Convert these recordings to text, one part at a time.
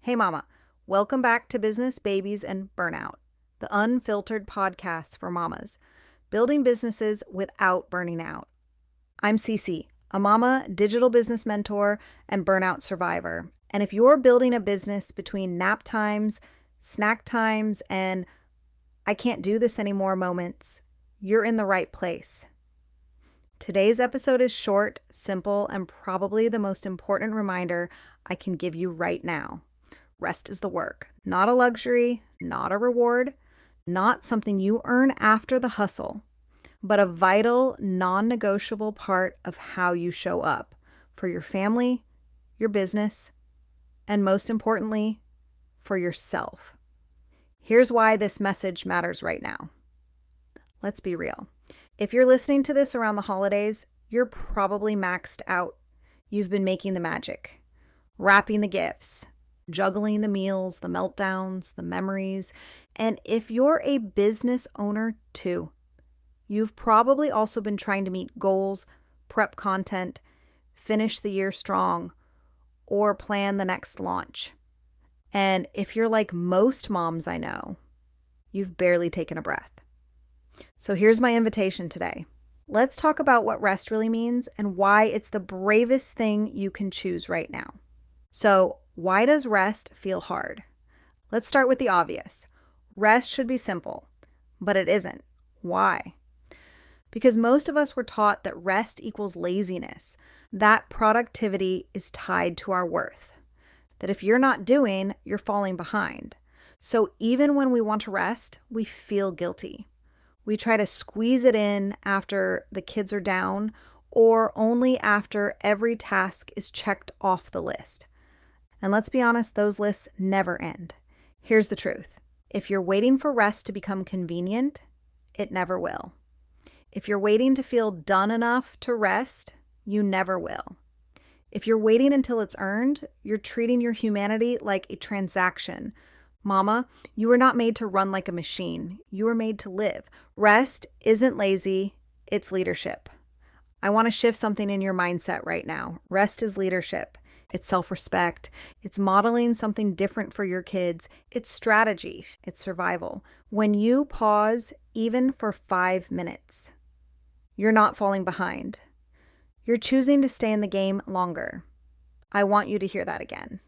Hey mama, welcome back to Business, Babies, and Burnout, the unfiltered podcast for mamas, building businesses without burning out. I'm Cece, a mama, digital business mentor, and burnout survivor. And if you're building a business between nap times, snack times, and I can't do this anymore moments, you're in the right place. Today's episode is short, simple, and probably the most important reminder I can give you right now. Rest is the work, not a luxury, not a reward, not something you earn after the hustle, but a vital, non-negotiable part of how you show up for your family, your business, and most importantly, for yourself. Here's why this message matters right now. Let's be real. If you're listening to this around the holidays, you're probably maxed out. You've been making the magic, wrapping the gifts, juggling the meals, the meltdowns, the memories. And if you're a business owner too, you've probably also been trying to meet goals, prep content, finish the year strong, or plan the next launch. And if you're like most moms I know, you've barely taken a breath. So here's my invitation today. Let's talk about what rest really means and why it's the bravest thing you can choose right now. So, why does rest feel hard? Let's start with the obvious. Rest should be simple, but it isn't. Why? Because most of us were taught that rest equals laziness, that productivity is tied to our worth, that if you're not doing, you're falling behind. So even when we want to rest, we feel guilty. We try to squeeze it in after the kids are down or only after every task is checked off the list. And let's be honest, those lists never end. Here's the truth. If you're waiting for rest to become convenient, it never will. If you're waiting to feel done enough to rest, you never will. If you're waiting until it's earned, you're treating your humanity like a transaction. Mama, you were not made to run like a machine. You were made to live. Rest isn't lazy, it's leadership. I want to shift something in your mindset right now. Rest is leadership. It's self-respect. It's modeling something different for your kids. It's strategy. It's survival. When you pause, even for 5 minutes, you're not falling behind. You're choosing to stay in the game longer. I want you to hear that again.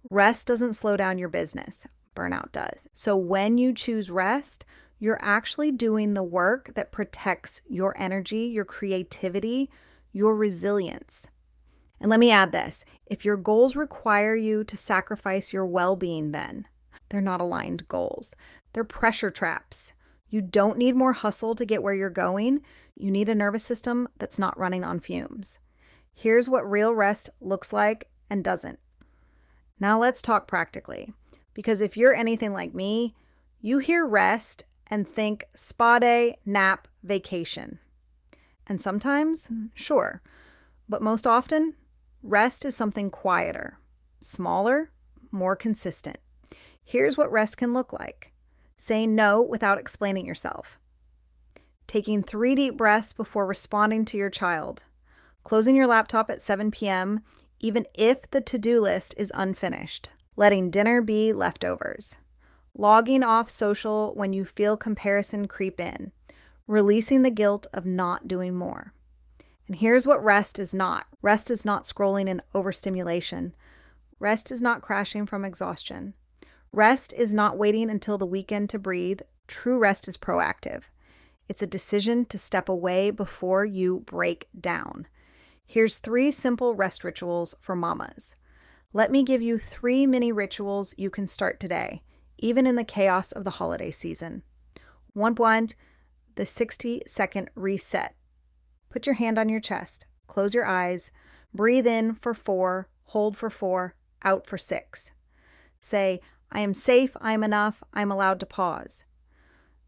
Rest doesn't slow down your business. Burnout does. So when you choose rest, you're actually doing the work that protects your energy, your creativity, your resilience. And let me add this. If your goals require you to sacrifice your well-being, then they're not aligned goals. They're pressure traps. You don't need more hustle to get where you're going. You need a nervous system that's not running on fumes. Here's what real rest looks like and doesn't. Now let's talk practically. Because if you're anything like me, you hear rest and think spa day, nap, vacation. And sometimes, sure, but most often, rest is something quieter, smaller, more consistent. Here's what rest can look like. Saying no without explaining yourself. Taking 3 deep breaths before responding to your child. Closing your laptop at 7 p.m., even if the to-do list is unfinished. Letting dinner be leftovers. Logging off social when you feel comparison creep in. Releasing the guilt of not doing more. And here's what rest is not. Rest is not scrolling in overstimulation. Rest is not crashing from exhaustion. Rest is not waiting until the weekend to breathe. True rest is proactive. It's a decision to step away before you break down. Here's 3 simple rest rituals for mamas. Let me give you 3 mini rituals you can start today, even in the chaos of the holiday season. 1, the 60-second reset. Put your hand on your chest, close your eyes, breathe in for 4, hold for 4, out for 6. Say, I am safe, I am enough, I am allowed to pause.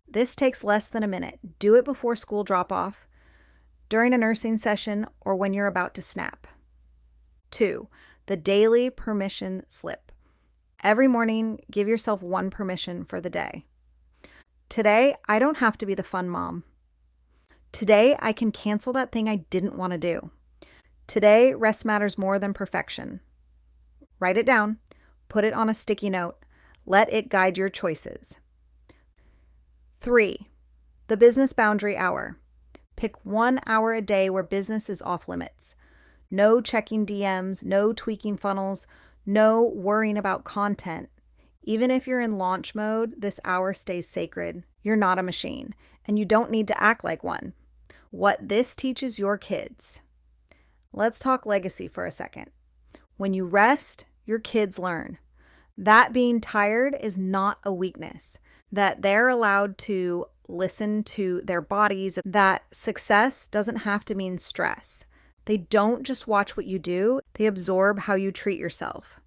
This takes less than a minute. Do it before school drop-off, during a nursing session, or when you're about to snap. 2, the daily permission slip. Every morning, give yourself 1 permission for the day. Today, I don't have to be the fun mom. Today, I can cancel that thing I didn't want to do. Today, rest matters more than perfection. Write it down. Put it on a sticky note. Let it guide your choices. 3. The business boundary hour. Pick 1 hour a day where business is off limits. No checking DMs, no tweaking funnels, no worrying about content. Even if you're in launch mode, this hour stays sacred. You're not a machine, and you don't need to act like one. What this teaches your kids. Let's talk legacy for a second. When you rest, your kids learn. That being tired is not a weakness, that they're allowed to listen to their bodies, that success doesn't have to mean stress. They don't just watch what you do, they absorb how you treat yourself.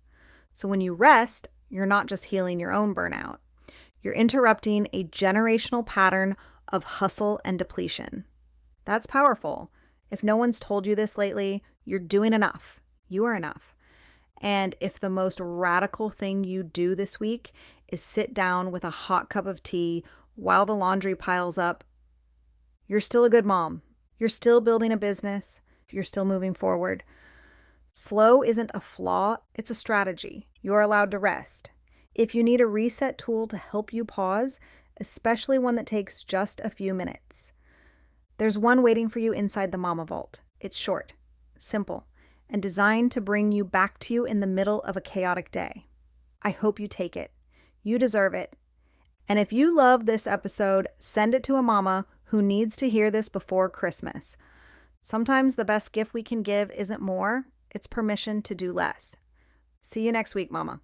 So when you rest, you're not just healing your own burnout. You're interrupting a generational pattern of hustle and depletion. That's powerful. If no one's told you this lately, you're doing enough. You are enough. And if the most radical thing you do this week is sit down with a hot cup of tea while the laundry piles up, you're still a good mom. You're still building a business. You're still moving forward. Slow isn't a flaw, it's a strategy. You're allowed to rest. If you need a reset tool to help you pause, especially one that takes just a few minutes, there's one waiting for you inside the Mama Vault. It's short, simple, and designed to bring you back to you in the middle of a chaotic day. I hope you take it. You deserve it. And if you love this episode, send it to a mama who needs to hear this before Christmas. Sometimes the best gift we can give isn't more, it's permission to do less. See you next week, Mama.